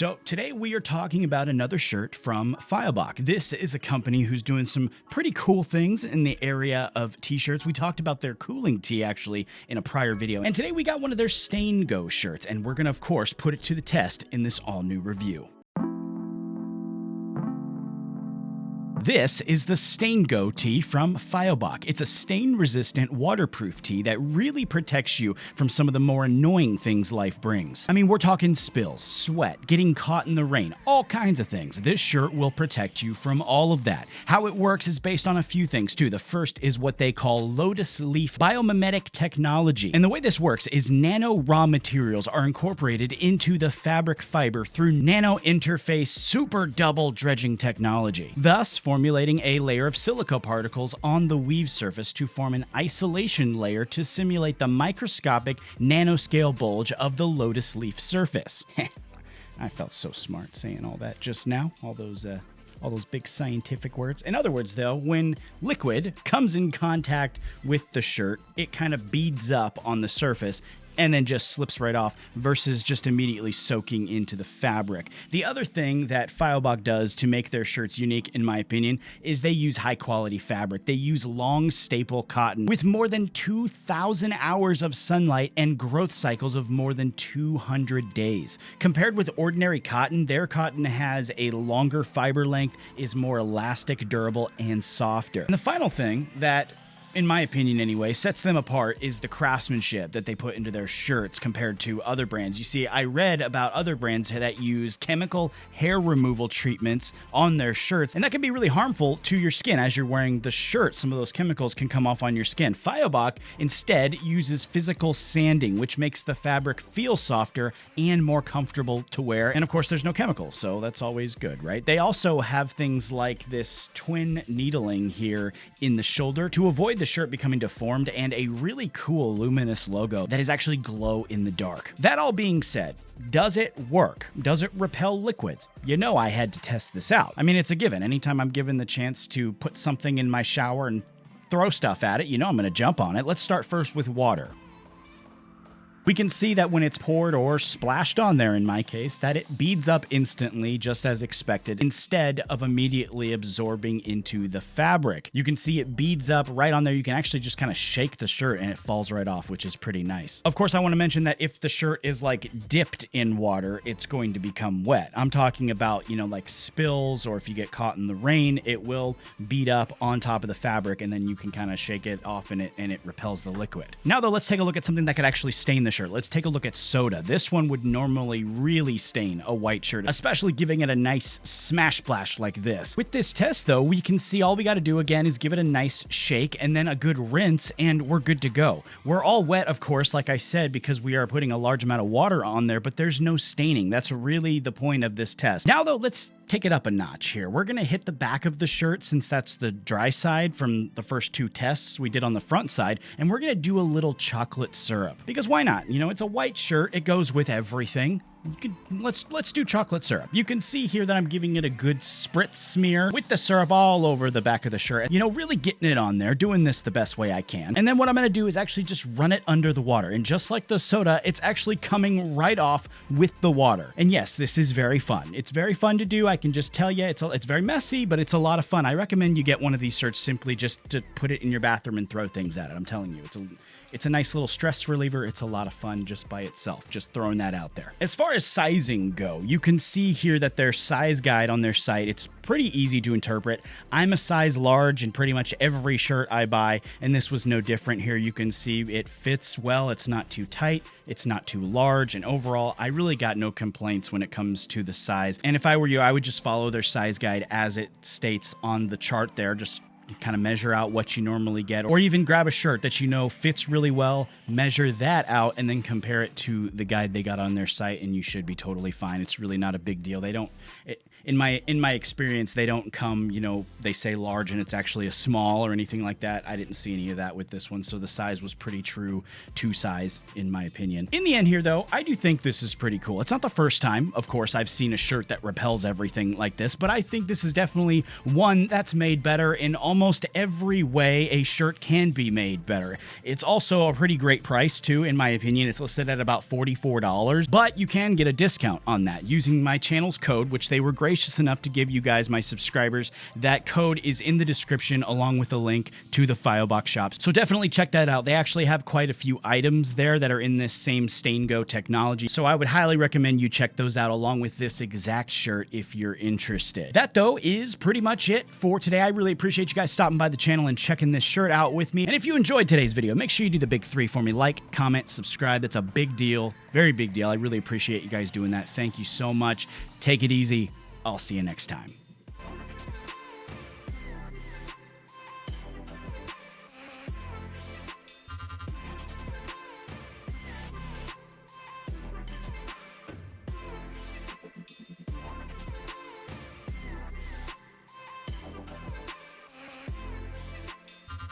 So today we are talking about another shirt from Fioboc. This is a company who's doing some pretty cool things in the area of t-shirts. We talked about their cooling tee actually in a prior video. And today we got one of their Staingo shirts, and we're gonna of course put it to the test in this all new review. This is the Staingo tee from Fioboc. It's a stain-resistant, waterproof tee that really protects you from some of the more annoying things life brings. I mean, we're talking spills, sweat, getting caught in the rain, all kinds of things. This shirt will protect you from all of that. How it works is based on a few things too. The first is what they call lotus leaf biomimetic technology. And the way this works is nano raw materials are incorporated into the fabric fiber through nano interface super double dredging technology, thus formulating a layer of silica particles on the weave surface to form an isolation layer to simulate the microscopic nanoscale bulge of the lotus leaf surface. I felt so smart saying all that just now, all those big scientific words. In other words, though, when liquid comes in contact with the shirt, it kind of beads up on the surface and then just slips right off versus just immediately soaking into the fabric. The other thing that Fioboc does to make their shirts unique, in my opinion, is they use high quality fabric. They use long staple cotton with more than 2,000 hours of sunlight and growth cycles of more than 200 days. Compared with ordinary cotton, their cotton has a longer fiber length, is more elastic, durable, and softer. And the final thing that, in my opinion anyway, sets them apart is the craftsmanship that they put into their shirts compared to other brands. You see, I read about other brands that use chemical hair removal treatments on their shirts, and that can be really harmful to your skin. As you're wearing the shirt, some of those chemicals can come off on your skin. Fioboc instead uses physical sanding, which makes the fabric feel softer and more comfortable to wear. And of course, there's no chemicals, so that's always good, right? They also have things like this twin needling here in the shoulder to avoid the shirt becoming deformed, and a really cool luminous logo that is actually glow in the dark. That all being said, does it work? Does it repel liquids? You know I had to test this out. I mean, it's a given. Anytime I'm given the chance to put something in my shower and throw stuff at it, you know I'm gonna jump on it. Let's start first with water. We can see that when it's poured or splashed on there, in my case, that it beads up instantly just as expected instead of immediately absorbing into the fabric. You can see it beads up right on there. You can actually just kind of shake the shirt and it falls right off, which is pretty nice. Of course, I want to mention that if the shirt is like dipped in water, it's going to become wet. I'm talking about, you know, like spills, or if you get caught in the rain, it will bead up on top of the fabric and then you can kind of shake it off and it repels the liquid. Now though, let's take a look at something that could actually stain the shirt. Let's take a look at soda. This one would normally really stain a white shirt, especially giving it a nice smash splash like this. With this test though, we can see all we got to do again is give it a nice shake and then a good rinse and we're good to go. We're all wet, of course, like I said, because we are putting a large amount of water on there, but there's no staining. That's really the point of this test. Now though, let's take it up a notch here. We're going to hit the back of the shirt since that's the dry side from the first two tests we did on the front side, and we're going to do a little chocolate syrup because why not? You know, it's a white shirt. It goes with everything. Let's do chocolate syrup. You can see here that I'm giving it a good spritz smear with the syrup all over the back of the shirt. You know, really getting it on there, doing this the best way I can. And then what I'm going to do is actually just run it under the water. And just like the soda, it's actually coming right off with the water. And yes, this is very fun. It's very fun to do. I can just tell you, it's very messy, but it's a lot of fun. I recommend you get one of these shirts simply just to put it in your bathroom and throw things at it. I'm telling you, it's a nice little stress reliever. It's a lot of fun just by itself, just throwing that out there. As far as sizing go, you can see here that their size guide on their site, it's pretty easy to interpret. I'm a size large in pretty much every shirt I buy, and this was no different here. You can see it fits well. It's not too tight. It's not too large. And overall, I really got no complaints when it comes to the size. And if I were you, I would just follow their size guide as it states on the chart there. Just kind of measure out what you normally get, or even grab a shirt that you know fits really well, measure that out, and then compare it to the guide they got on their site, and you should be totally fine. It's really not a big deal. They don't, in my experience, they don't come, you know, they say large and it's actually a small or anything like that. I didn't see any of that with this one, so the size was pretty true to size, in my opinion. In the end here, though, I do think this is pretty cool. It's not the first time, of course, I've seen a shirt that repels everything like this, but I think this is definitely one that's made better in almost almost every way a shirt can be made better. It's also a pretty great price too, in my opinion. It's listed at about $44, but you can get a discount on that using my channel's code, which they were gracious enough to give you guys, my subscribers. That code is in the description along with a link to the Fioboc shop. So definitely check that out. They actually have quite a few items there that are in this same Staingo technology. So I would highly recommend you check those out along with this exact shirt if you're interested. That though is pretty much it for today. I really appreciate you guys stopping by the channel and checking this shirt out with me. And if you enjoyed today's video, make sure you do the big 3 for me. Like, comment, subscribe. That's a big deal. Very big deal. I really appreciate you guys doing that. Thank you so much. Take it easy. I'll see you next time.